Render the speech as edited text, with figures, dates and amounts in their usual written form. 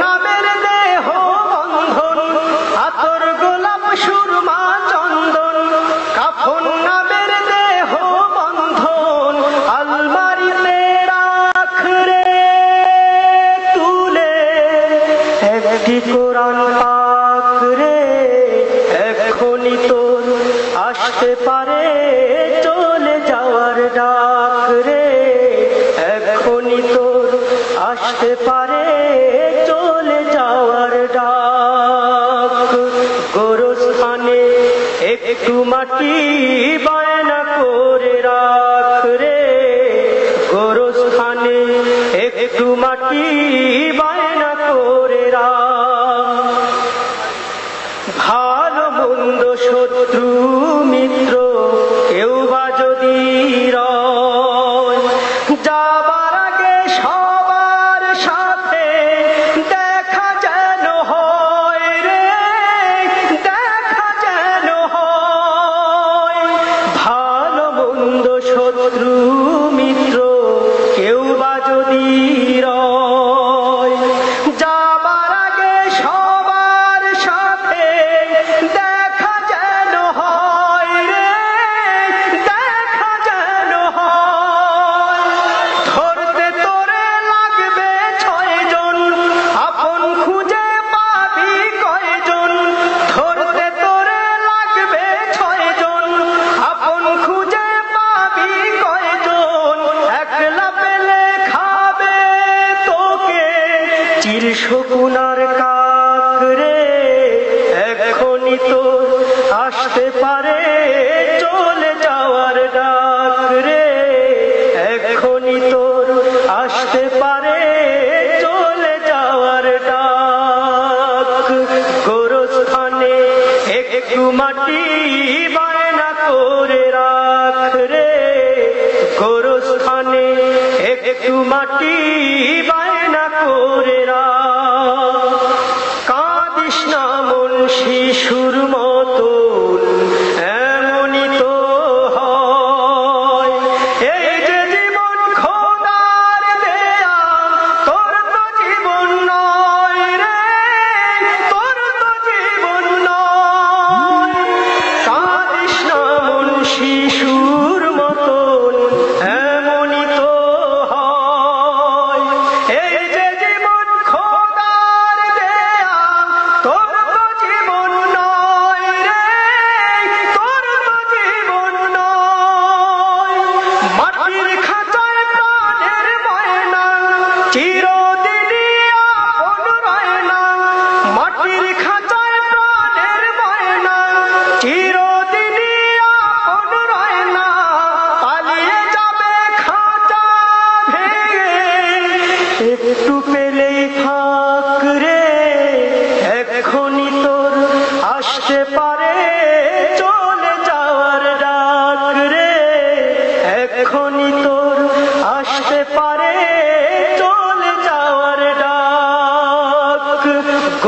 নামের দেহ বন্ধন, আতর গোলাপ সুরমা চন্দন, কাফন নামের দেহ বন্ধন, আলমারিতে রাখ রে তুলে একটি কোরআন পাক রে, এখনই তোর আসতে পারে চলে যাওয়ার ডাক রে, এখনই তোর আসতে পারে চলে যাওয়ার ডাক। গোরস্থানে একটু মাটি বায়না করে রাখ রে, গোরস্থানে একটু মাটি বায়না করে রাখ। ভালো মন্দ শত্রু মিত্র কেউ বা যদি রয়, যাবার আগে সবার সাথে দেখা যেন হয় রে, দেখা যেন হয়। ভালো মন্দ শত্রু মিত্র কেউ বা যদি রয়, যাবার আগে সবার সাথে দেখা যেন হয় রে, দেখা যেন হয়। ধরতে তোরে লাগবে 6 জন, আপন খুঁজে পাবি কয়জন? ধরতে তোরে লাগবে 6 জন, আপন খুঁজে পাবি কয়জন? একলা পেলে খাবে তোকে চিরশকুনার কাক রে, এখনই তোর আসতে পারে